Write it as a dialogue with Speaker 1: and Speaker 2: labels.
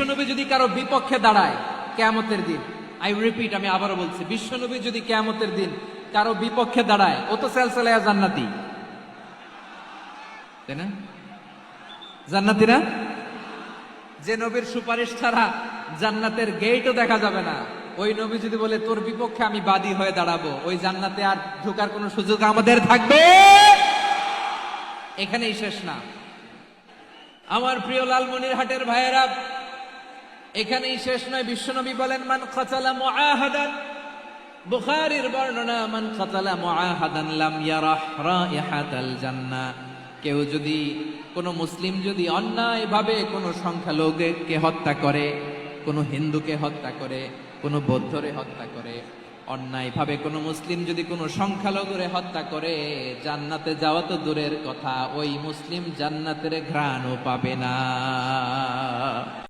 Speaker 1: বিশ্বনবী যদি কারো বিপক্ষে দাঁড়ায় কিয়ামতের দিন, আই রিপিট, আমি আবারও বলছি, বিশ্বনবী যদি কিয়ামতের দিন কারো বিপক্ষে দাঁড়ায়, ও তো সেলসেলায়া জান্নাতি, তাই না? জান্নাতি না? যে নবীর সুপারিশ ছাড়া জান্নাতের গেটও দেখা যাবে না, ওই নবী যদি বলে তোর বিপক্ষে আমি বাদী হয়ে দাঁড়াবো, ওই জান্নাতে আর ঢোকার কোনো সুযোগ আমাদের থাকবে? এখানেই শেষ না আমার প্রিয় লালমনিরহাটের ভাইয়েরা, এখানেই শেষ নয়। বিশ্বনবী বলেন মান কাতালা মুআহাদান, বুখারীর বর্ণনা, মান কাতালা মুআহাদান লাম ইয়ারাহ রাইহাতাল জান্নাহ। কেউ যদি, কোন মুসলিম যদি অন্যায়ভাবে কোন সংখ্যালঘুকে হত্যা করে, কোন হিন্দুকে হত্যা করে, কোন বৌদ্ধরে হত্যা করে, অন্যায়ভাবে কোন মুসলিম যদি কোন সংখ্যালঘুরে হত্যা করে, জান্নাতে যাওয়া তো দূরের কথা, ওই মুসলিম জান্নাতের ঘ্রাণও পাবে না।